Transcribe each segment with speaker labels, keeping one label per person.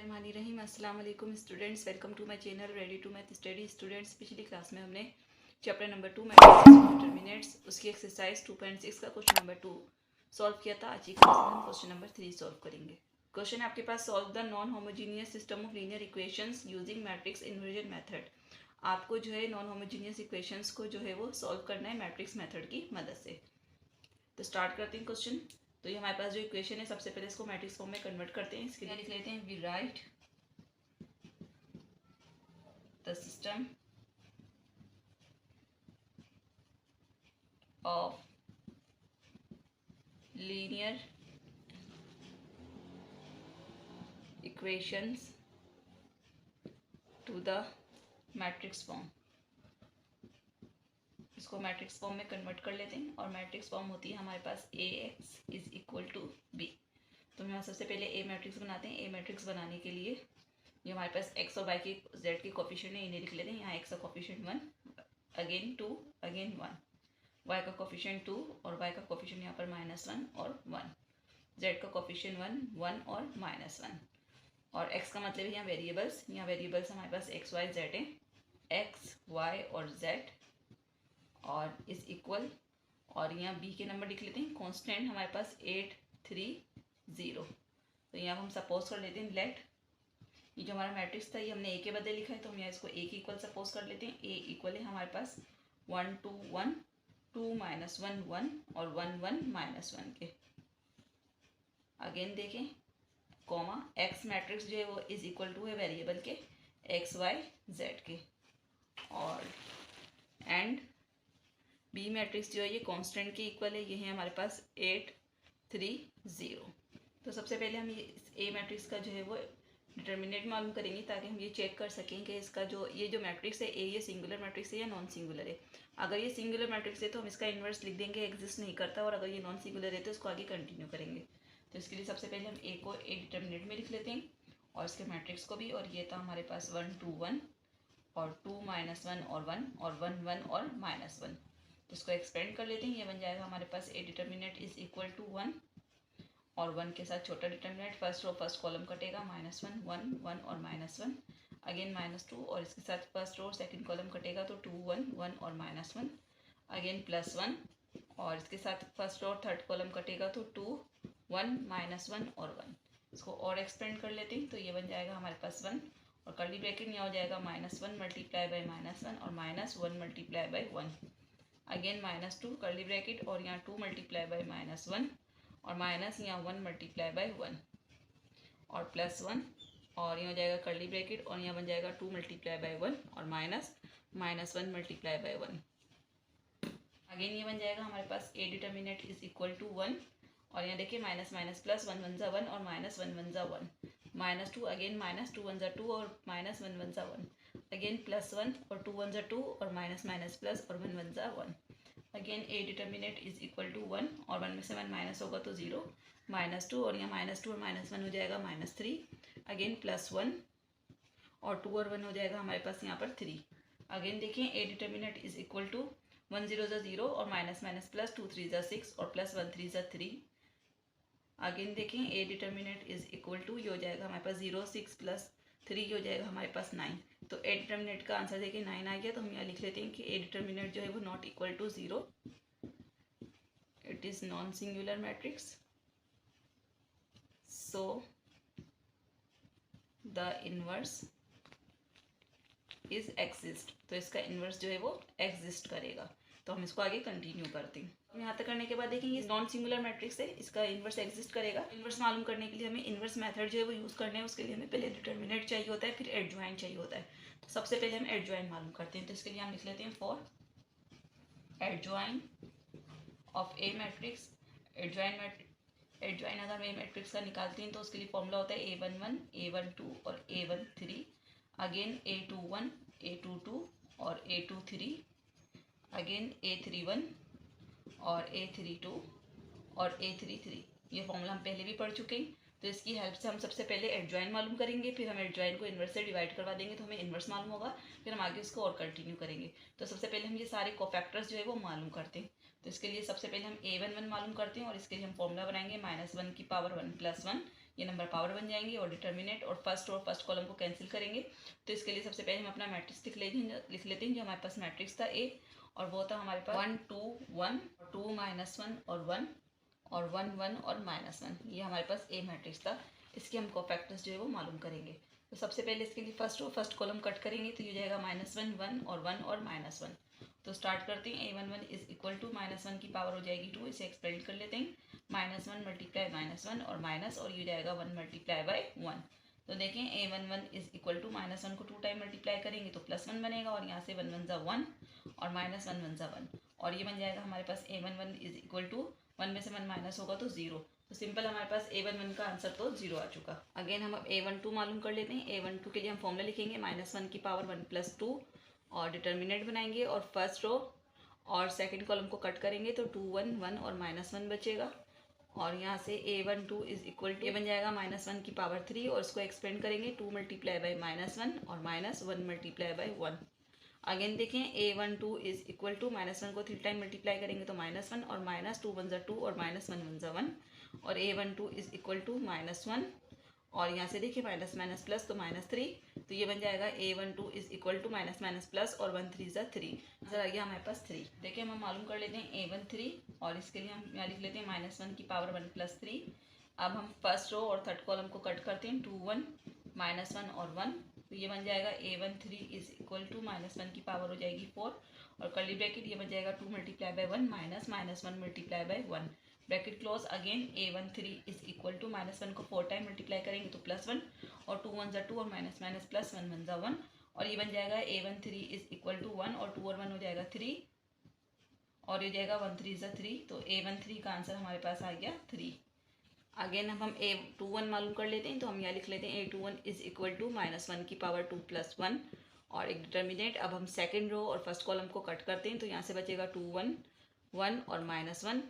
Speaker 1: बिस्मिल्लाहिर्रहमानिर्रहीम। अस्सलाम वालेकुम students, welcome to my channel ready to math study. Students, पिछली क्लास में हमने चैप्टर नंबर 2 मैट्रिसेस डिटरमिनेंट्स उसकी एक्सरसाइज 2.6 का क्वेश्चन नंबर 2 सॉल्व किया था। आज की क्लास में हम क्वेश्चन नंबर 3 सॉल्व करेंगे। क्वेश्चन है आपके पास, solve the non homogeneous system of linear equations using matrix inversion method. आपको जो है नॉन होमोजीनियस इक्वेशंस को जो है वो सॉल्व करना है मैट्रिक्स मेथड की मदद से। तो स्टार्ट करते हैं क्वेश्चन। तो ये हमारे पास जो इक्वेशन है, सबसे पहले इसको मैट्रिक्स फॉर्म में कन्वर्ट करते हैं। इसके लिए लिख लेते हैं, we write the system of linear equations to the matrix form. इसको मैट्रिक्स फॉर्म में कन्वर्ट कर लेते हैं और मैट्रिक्स फॉर्म होती है हमारे पास Ax is equal to b. तो हम सबसे पहले ए मैट्रिक्स बनाते हैं। ए मैट्रिक्स बनाने के लिए ये हमारे पास x और y की z के कोफिशिएंट है, इन्हें लिख लेते हैं। यहाँ x का कोफिशिएंट 1, अगेन 2, अगेन 1, y का कोफिशिएंट 2 और y का कोफिशिएंट यहाँ पर -1 और 1, z का कोफिशिएंट 1, 1 और -1। और x का मतलब है यहाँ वेरिएबल्स। यहाँ वेरिएबल्स हमारे पास x, y, z है। x, y और z और इज इक्वल, और यहाँ b के नंबर लिख लेते हैं। कांस्टेंट हमारे पास 8, 3, 0। तो यहाँ हम सपोज कर लेते हैं, लेट ये जो हमारा मैट्रिक्स था ये हमने a के बदले लिखा है, तो हम यहाँ इसको a के इक्वल सपोज कर लेते हैं। a इक्वल है हमारे पास 1, 2, 1, 2 -1, 1 और 1, 1 -1 के। अगेन देखें, कॉमा x मैट्रिक्स जो है वो इज इक्वल टू है वेरिएबल के x, y, z के, और एंड b मैट्रिक्स जो है ये कांस्टेंट के इक्वल है। ये है हमारे पास 8, 3, 0। तो सबसे पहले हम ये ए मैट्रिक्स का जो है वो डिटर्मिनेंट मालूम करेंगे, ताकि हम ये चेक कर सकें कि इसका जो ये जो मैट्रिक्स है ए, ये सिंगुलर मैट्रिक्स है या नॉन सिंगुलर है। अगर ये सिंगुलर मैट्रिक्स है तो हम इसका इन्वर्स लिख देंगे, एग्जिस्ट नहीं करता, और अगर ये नॉन सिंगुलर है तो इसको आगे कंटिन्यू करेंगे। तो इसके लिए सबसे पहले हम ए को ए डिटर्मिनेंट में लिख लेते हैं और इसके मैट्रिक्स को भी। और ये था हमारे पास 1, 2, 1 और 2 -1 और 1 और 1, 1 और -1। तो इसको एक्सपेंड कर लेते हैं। ये बन जाएगा हमारे पास A determinant is equal to 1 और 1 के साथ छोटा determinant, first row first column कटेगा, -1, 1, 1 और -1, अगेन -2 और इसके साथ फर्स्ट रो सेकंड कॉलम कटेगा, तो 2, 1, 1 और -1, अगेन +1 और इसके साथ फर्स्ट रो थर्ड कॉलम कटेगा, तो 2, 1, -1 और 1। इसको और एक्सपेंड कर लेते हैं। तो ये बन जाएगा हमारे पास 1 और कर्ली ब्रैकेट यहाँ हो जाएगा -1 मल्टीप्लाई बाई -1 और -1 multiply by 1, again -2 curly bracket और यहाँ 2 मल्टीप्लाई बाई -1 और माइनस यहाँ 1 मल्टीप्लाई बाई 1 और +1 और यहाँ हो जाएगा कर्ली ब्रैकेट और यहाँ बन जाएगा 2 मल्टीप्लाई बाई 1 और -1 मल्टीप्लाई बाई 1। अगेन ये बन जाएगा हमारे पास A determinant is equal to 1 और यहाँ देखिए माइनस माइनस प्लस 1 1 1 और -1 1 1, -2 अगेन -2 1 2 और -1 1 1, अगेन +1 और 2 1 2 और माइनस माइनस प्लस और 1 1 1। Again A determinant is equal to 1 और 1 में से 1 माइनस होगा तो 0, -2 और यहाँ -2 और -1 हो जाएगा -3, अगेन +1 और 2 और 1 हो जाएगा हमारे पास यहाँ पर 3। अगेन देखिए A determinant is equal to 1 0 0 और माइनस माइनस प्लस 2 3 6 और +1 3 3। अगेन देखें A determinant is equal to, ये हो जाएगा हमारे पास 0 6 + 3 हो जाएगा हमारे पास 9। तो ए डिटर्मिनेंट का आंसर देखिए 9 आ गया। तो हम यहाँ लिख लेते हैं कि ए डिटर्मिनेंट जो है वो not equal to 0, it is non singular matrix, so the inverse is exist. तो इसका इनवर्स जो है वो एग्जिस्ट करेगा। तो हम इसको आगे कंटिन्यू करते हैं। यहाँ तक करने के बाद देखेंगे ये नॉन सिंगुलर मैट्रिक्स है, इसका इनवर्स एग्जिस्ट करेगा। इनवर्स मालूम करने के लिए हमें इनवर्स मेथड जो है वो यूज़ करना है। उसके लिए हमें पहले डिटर्मिनेंट चाहिए होता है, फिर एडजॉइंट चाहिए होता है। तो सबसे पहले हम एडजॉइंट मालूम करते हैं। तो इसके लिए हम लिख लेते हैं, for adjoint of A matrix, adjoint अगर हम ए मैट्रिक्स का निकालते हैं तो उसके लिए फॉर्मूला होता है A11 A12 और A13, अगेन A21 A22 और A23, अगेन A31 और A32 और A33। ये फॉर्मूला हम पहले भी पढ़ चुके हैं। तो इसकी हेल्प से हम सबसे पहले एडजॉइंट मालूम करेंगे, फिर हम एडजॉइंट को इन्वर्स से डिवाइड करवा देंगे तो हमें इन्वर्स मालूम होगा, फिर हम आगे उसको और कंटिन्यू करेंगे। तो सबसे पहले हम ये सारे कोफैक्टर्स जो है वो मालूम करते हैं। तो इसके लिए सबसे पहले हम A11 मालूम करते हैं और इसके लिए हम फॉर्मूला बनाएंगे -1 की पावर 1 + 1 ये नंबर पावर बन जाएंगे और डिटर्मिनेंट और फर्स्ट कॉलम को कैंसिल करेंगे। तो इसके लिए सबसे पहले हम अपना मैट्रिक्स लिख लेते हैं। जो हमारे पास मैट्रिक्स था ए, और वो था हमारे पास 1 2 1 2 -1 और 1 और 1 1 और -1। ये हमारे पास ए मैट्रिक्स था। इसके हम कोफैक्टर्स जो है वो मालूम करेंगे। तो सबसे पहले इसके लिए फर्स्ट कॉलम कट करेंगे तो ये जाएगा -1 1 और 1 और -1। तो स्टार्ट करते हैं। a11 इज इक्वल टू -1 की पावर हो जाएगी 2। इसे एक्सपेंड कर लेते हैं। -1 मल्टीप्लाई -1 और माइनस, और ये जाएगा 1 मल्टीप्लाई बाई 1। तो देखें a11 इज इक्वल टू -1 को 2 टाइम मल्टीप्लाई करेंगे तो +1 बनेगा, और यहाँ से 1 1 ज़ा 1 और -1 1 ज़ा 1, और ये बन जाएगा हमारे पास a11 इज इक्वल टू 1 में से 1 माइनस होगा तो 0। तो सिंपल हमारे पास a11 का आंसर तो 0 आ चुका। अगेन हम अब a12 मालूम कर लेते हैं। a12 के लिए हम फॉर्मूला लिखेंगे -1 की पावर 1 + 2 और डिटर्मिनेंट बनाएंगे और फर्स्ट रो और सेकंड कॉलम को कट करेंगे तो 2 1 1 और -1 बचेगा, और यहाँ से a12 इज इक्वल टू ये बन जाएगा -1 की पावर 3, और इसको एक्सपेंड करेंगे 2 मल्टीप्लाई बाई -1 और -1 मल्टीप्लाई बाई 1। अगेन देखें a12 इज इक्वल टू -1 को 3 टाइम मल्टीप्लाई करेंगे तो -1 और -2 1 ज़ा 2 और -1 1 ज़ा 1, और a12 इज इक्वल टू -1, और यहाँ से देखिए माइनस माइनस प्लस तो -3, तो ये बन जाएगा a12 is equal to minus minus plus और 1 3 ज़ा 3। आंसर आ गया हमारे पास 3। देखिए हम मालूम कर लेते हैं a13, और इसके लिए हम यहाँ लिख लेते हैं -1 की पावर 1 + 3। अब हम फर्स्ट रो और थर्ड कॉलम को कट करते हैं 2 1 -1 और 1, तो ये बन जाएगा a13 इज इक्वल टू -1 की पावर हो जाएगी 4, और कर्ली ब्रैकेट ये बन जाएगा 2 multiply by 1 minus -1 multiply by 1 bracket close. Again a13 is equal to -1 को 4 टाइम मल्टीप्लाई करेंगे तो +1, और 2 1 ज़ा 2 और माइनस माइनस प्लस 1 1 ज़ा 1, और ये बन जाएगा a13 इज इक्वल टू 1 और 2 और 1 हो जाएगा 3, और ये जाएगा 1 3 ज़ा 3, तो a13 का आंसर हमारे पास आ गया 3। अगेन हम a21 मालूम कर लेते हैं। तो हम यहाँ लिख लेते हैं a21 इज इक्वल टू -1 की पावर 2 + 1 और एक डिटर्मिनेंट। अब हम सेकंड रो और फर्स्ट कॉलम को कट करते हैं तो यहाँ से बचेगा 2 1 1 और -1,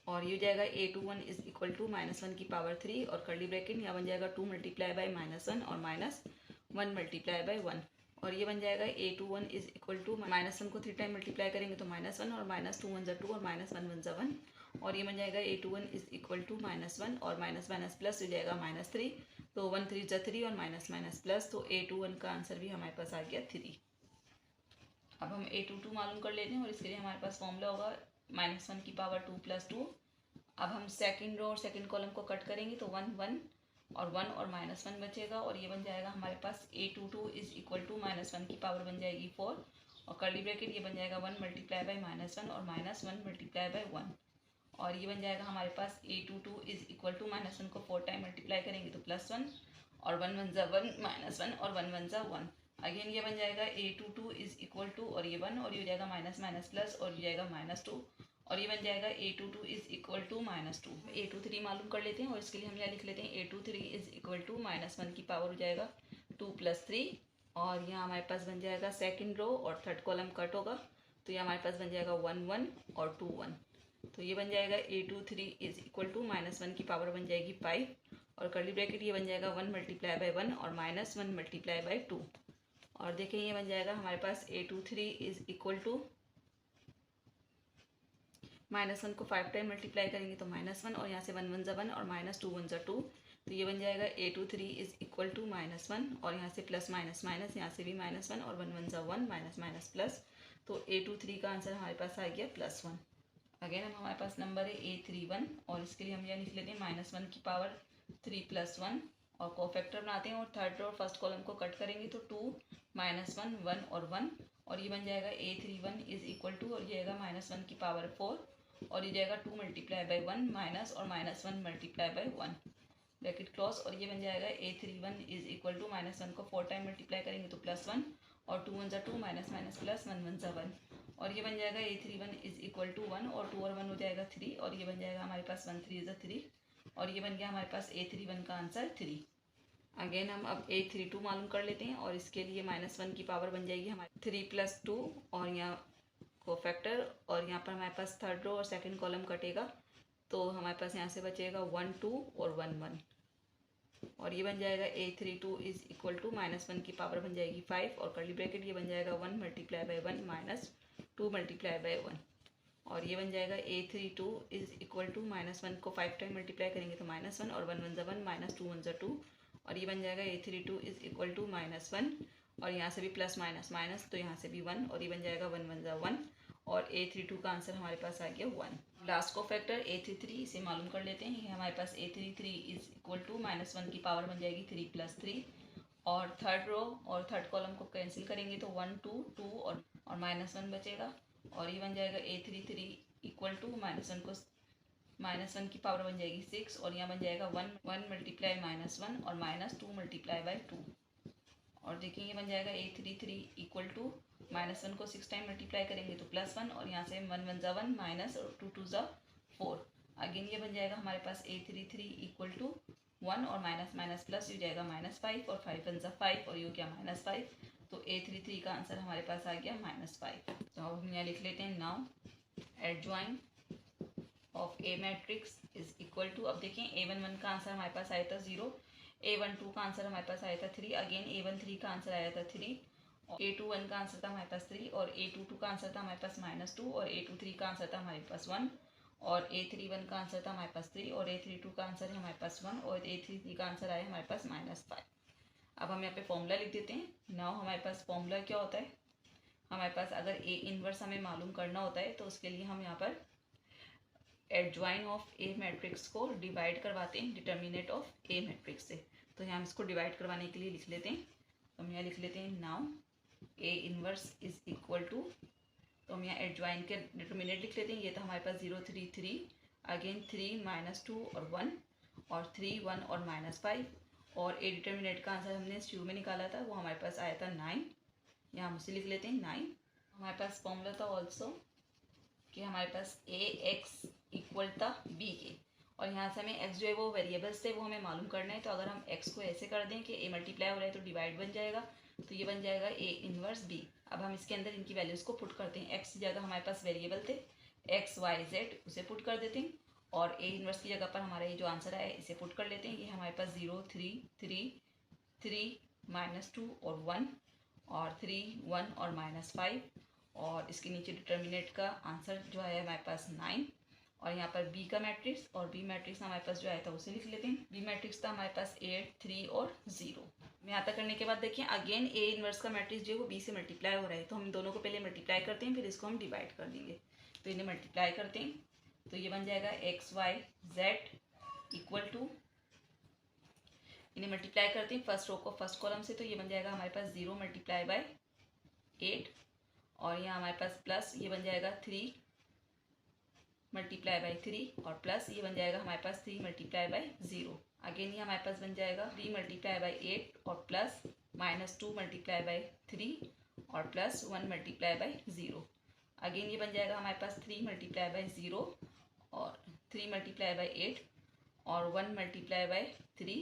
Speaker 1: और ये जाएगा a21 इज इक्वल टू -1 की पावर 3 और कर्ली ब्रैकेट यहाँ बन जाएगा 2 मल्टीप्लाई बाई -1 और -1 मल्टीप्लाई बाई 1, और ये बन जाएगा a21 इज इक्वल टू -1 को 3 टाइम मल्टीप्लाई करेंगे तो -1 और -2 1 ज़ा 2 और -1 1 ज़ा 1, और ये बन जाएगा a21 इज इक्वल टू -1 और माइनस माइनस प्लस हो जाएगा -3, तो 1 3 ज़ा 3 और माइनस माइनस प्लस, तो a21 का आंसर भी हमारे पास आ गया 3। अब हम a22 मालूम कर लेते हैं, और इसके लिए हमारे पास फॉर्मूला होगा -1 की पावर 2 + 2। अब हम सेकंड रो और सेकंड कॉलम को कट करेंगे तो 1 1 और 1 और -1 बचेगा, और ये बन जाएगा हमारे पास a22 इज इक्वल टू -1 की पावर बन जाएगी 4, और कर्ली ब्रैकेट ये बन जाएगा 1 मल्टीप्लाई बाई -1 और -1 मल्टीप्लाई बाई 1, और ये बन जाएगा हमारे पास a22 इज इक्वल टू -1 को 4 टाइम मल्टीप्लाई करेंगे तो +1 और 1 1 ज़ा 1 -1 और 1 1 ज़ा 1। अगेन ये बन जाएगा a22 इज इक्वल टू और ये 1 और ये हो जाएगा माइनस माइनस प्लस और ये जाएगा -2, और ये बन जाएगा a22 is equal to -2। a23 मालूम कर लेते हैं, और इसके लिए हम यहाँ लिख लेते हैं a23 इज इक्वल टू -1 की पावर हो जाएगा 2 + 3, और यहाँ हमारे पास बन जाएगा सेकंड रो और थर्ड कॉलम कट होगा तो ये हमारे पास बन जाएगा 1 1 और 2 1, तो ये बन जाएगा a23 इज इक्वल टू -1 की पावर बन जाएगी 5, और कर्ली ब्रैकेट ये बन जाएगा 1 मल्टीप्लाई बाई 1 और -1 मल्टीप्लाई बाई 2, और देखें ये बन जाएगा हमारे पास a23 इज इक्वल टू -1 को 5 टाइम मल्टीप्लाई करेंगे तो -1, और यहाँ से 1 1 ज़ा 1 और -2 1 ज़ा 2, तो ये बन जाएगा a23 इज इक्वल टू -1, और यहाँ से प्लस माइनस माइनस यहाँ से भी -1 और 1 1 ज़ा 1 माइनस माइनस प्लस, तो a23 का आंसर हमारे पास आ गया +1। अगेन हम हमारे पास नंबर है a31, और इसके लिए हम यहाँ लिख लेते हैं -1 की पावर 3 + 1 और कोफैक्टर बनाते हैं, और थर्ड और फर्स्ट कॉलम को कट करेंगे तो 2 -1 1 और 1, और ये बन जाएगा a31 इज इक्वल टू और ये आएगा -1 की पावर 4, और ये जाएगा 2 मल्टीप्लाई बाई 1 माइनस और -1 मल्टीप्लाई बाई 1 ब्रैकेट क्लोज, और ये बन जाएगा a31 इज इक्वल टू -1 को 4 टाइम मल्टीप्लाई करेंगे तो +1 और 2 1 ज़ा 2 माइनस माइनस प्लस 1 1 ज़ा 1, और ये बन जाएगा a31 इज इक्वल टू 1 और 2 और 1 हो जाएगा 3, और ये बन जाएगा हमारे पास 1 3 ज़ा 3, और ये बन गया हमारे पास a31 का आंसर 3। अगेन हम अब a32 मालूम कर लेते हैं, और इसके लिए -1 की पावर बन जाएगी हमारी 3 + 2, और यहाँ कोफैक्टर, और यहाँ पर हमारे पास थर्ड रो और सेकंड कॉलम कटेगा तो हमारे पास यहाँ से बचेगा 1 2 और 1 1, और ये बन जाएगा a32 इज इक्वल टू -1 की पावर बन जाएगी 5, और कर्ली ब्रैकेट ये बन जाएगा 1 मल्टीप्लाई बाई 1 -2 मल्टीप्लाई बाई 1, और ये बन जाएगा A32 इज इक्वल टू -1 को 5 टाइम मल्टीप्लाई करेंगे तो -1 और 1 1 ज़ा 1 -2 1 ज़ा 2 और ये बन जाएगा A32 इज इक्वल टू -1 और यहाँ से भी प्लस माइनस माइनस तो यहाँ से भी 1 और ये बन जाएगा 1 1 ज़ा 1 और A32 का आंसर हमारे पास आ गया 1। लास्ट को फैक्टर A33 इसे मालूम कर लेते हैं। ये हमारे पास A33 इज इक्वल टू -1 की पावर बन जाएगी 3 + 3 और थर्ड रो और थर्ड कॉलम को कैंसिल करेंगे तो 1 2 2 और -1 बचेगा और ये बन जाएगा A33 इक्वल टू -1 को -1 की पावर बन जाएगी 6 और यहाँ बन जाएगा 1 1 मल्टीप्लाई -1 और -2 मल्टीप्लाई बाई 2 और देखिए ये बन जाएगा A33 इक्वल टू -1 को 6 टाइम मल्टीप्लाई करेंगे तो +1 और यहाँ से 1 1 ज़ा 1 माइनस और 2 2 ज़ा 4 अगेन ये बन जाएगा हमारे पास A33 इक्वल टू 1 और माइनस माइनस प्लस हो जाएगा -5 और 5 1 ज़ा 5 और ये हो गया -5 तो A33 का आंसर हमारे पास आ गया -5। तो अब हम यहाँ लिख लेते हैं now adjoint of A matrix is equal to, अब देखिए A11 का आंसर हमारे पास आया था 0, A12 का आंसर हमारे पास आया था 3, अगेन A13 का आंसर आया था 3, A21 का आंसर था हमारे पास 3 और A22 का आंसर था हमारे पास -2 और A23 का आंसर था हमारे पास 1 और A31 का आंसर था हमारे पास 3 और A32 का आंसर है हमारे पास 1 और A33 का आंसर आया हमारे पास -5। अब हम यहाँ पे फॉर्मूला लिख देते हैं। नाउ हमारे पास फॉर्मूला क्या होता है, हमारे पास अगर A इनवर्स हमें मालूम करना होता है तो उसके लिए हम यहाँ पर एडजॉइन ऑफ A मैट्रिक्स को डिवाइड करवाते हैं डिटर्मिनेंट ऑफ A मैट्रिक्स से। तो यहाँ हम इसको डिवाइड करवाने के लिए लिख लेते हैं, तो हम यहाँ लिख लेते हैं now A inverse is equal to, तो हम यहाँ एडजॉइन के डिटर्मिनेंट लिख लेते हैं। ये था हमारे पास 0 3 3 अगेन 3 -2 और 1 और 3 1 और -5 और A डिटर्मिनेंट का आंसर हमने शुरू में निकाला था वो हमारे पास आया था 9, यहाँ हम उसे लिख लेते हैं 9। हमारे पास फॉर्मूला था ऑल्सो कि हमारे पास AX इक्वल था B के और यहाँ से हमें x जो है वो वेरिएबल्स थे वो हमें मालूम करना है। तो अगर हम x को ऐसे कर दें कि A मल्टीप्लाई हो रहा है तो डिवाइड बन जाएगा, तो ये बन जाएगा A इनवर्स B। अब हम इसके अंदर इनकी वैल्यूज़ को पुट करते हैं। x की जगह हमारे पास वेरिएबल थे x y z, उसे पुट कर देते हैं और A इनवर्स की जगह पर हमारा ये जो आंसर आया इसे पुट कर लेते हैं। ये हमारे पास 0 3 3 3 -2 और 1 और 3 1 और -5 और इसके नीचे डिटर्मिनेंट का आंसर जो है हमारे पास 9 और यहाँ पर B का मैट्रिक्स और B मैट्रिक्स हमारे पास जो आया था उसे लिख लेते हैं। B मैट्रिक्स था हमारे पास 8 3 और 0। यहाँ तक करने के बाद देखिए अगेन A इनवर्स का मैट्रिक्स जो है वो B से मल्टीप्लाई हो रहा है, तो हम दोनों को पहले मल्टीप्लाई करते हैं फिर इसको हम डिवाइड कर देंगे। तो इन्हें मल्टीप्लाई करते हैं तो ये बन जाएगा x y z equal to, इन्हें मल्टीप्लाई करते हैं फर्स्ट रो को फर्स्ट कॉलम से, तो ये बन जाएगा हमारे पास 0 मल्टीप्लाई बाय 8 और यहाँ हमारे पास प्लस ये बन जाएगा 3 मल्टीप्लाई बाई 3 और प्लस ये बन जाएगा हमारे पास 3 मल्टीप्लाई बाई 0। अगेन ये हमारे पास बन जाएगा 3 मल्टीप्लाई बाई 8 और प्लस -2 मल्टीप्लाई बाई 3 और प्लस 1 मल्टीप्लाई बाई 0। अगेन ये बन जाएगा हमारे पास 3 मल्टीप्लाई बाई 0 और 3 मल्टीप्लाई बाई 8 और 1 मल्टीप्लाई बाई 3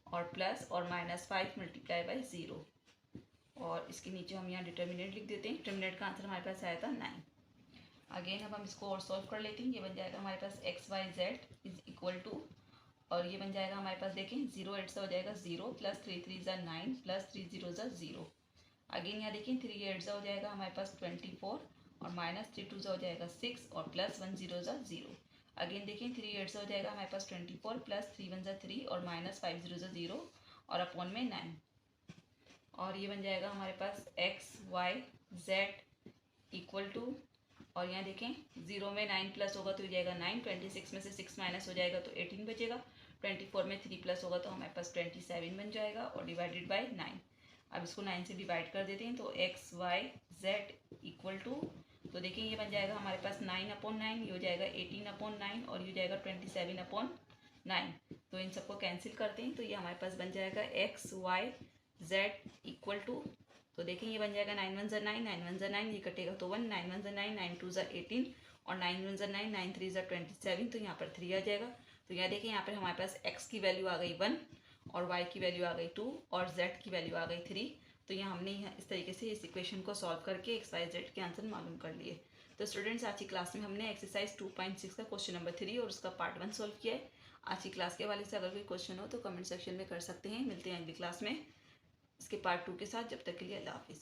Speaker 1: और प्लस और -5 मल्टीप्लाई बाई 0 और इसके नीचे हम यहाँ डिटर्मिनेंट लिख देते हैं। डिटर्मिनेंट का आंसर हमारे पास आया था 9। अगेन अब हम इसको और सॉल्व कर लेते हैं। ये बन जाएगा हमारे पास x y z is equal to, और ये बन जाएगा हमारे पास देखें 0 8 से हो जाएगा 0 प्लस 3 3 ज़ा 9 प्लस 3 0 ज़ा 0। अगेन यहाँ देखें 3 8 ज़ा हो जाएगा हमारे पास 24 और -3 2 ज़ा हो जाएगा 6 और प्लस 1 0 ज़ा 0। अगेन देखें 3 8 से हो जाएगा हमारे पास 24 प्लस 3 1 ज़ा 3 और -5 0 ज़ा 0 और अपॉन में 9 और ये बन जाएगा हमारे पास x y z equal to, और यहाँ देखें 0 में 9 प्लस होगा तो हो जाएगा 9, 26 में से 6 माइनस हो जाएगा तो 18 बचेगा, 24 में 3 प्लस होगा तो हमारे पास 27 बन जाएगा और डिवाइडेड बाय 9। अब इसको 9 से डिवाइड कर देते हैं तो x y z equal to, तो देखिए ये बन जाएगा हमारे पास 9/9, ये हो जाएगा 18/9 और ये हो जाएगा 27/9। तो इन सबको कैंसिल करते हैं तो ये हमारे पास बन जाएगा x y z equal to, तो देखें ये बन जाएगा 9 1 ज़ा 9 9 1 ज़ा 9, ये कटेगा तो 1 9 1 ज़ा 9 9 2 ज़ा 18 और 9 1 ज़ा 9 9 3 ज़ा 27, तो यहाँ पर 3 आ जाएगा। तो यहाँ देखें यहाँ पर हमारे पास x की वैल्यू आ गई 1 और y की वैल्यू आ गई 2 और z की वैल्यू आ गई 3। तो यहाँ हमने इस तरीके से इस इक्वेशन को सॉल्व करके x y z के आंसर मालूम कर लिए। तो स्टूडेंट्स आज की क्लास में हमने एक्सरसाइज 2.6 का क्वेश्चन नंबर 3 और उसका पार्ट 1 सॉल्व किया है। आज की क्लास के हवाले से अगर कोई क्वेश्चन हो तो कमेंट सेक्शन में कर सकते हैं। मिलते हैं अगली क्लास में इसके पार्ट 2 के साथ। जब तक के लिए अल्लाह हाफिज़।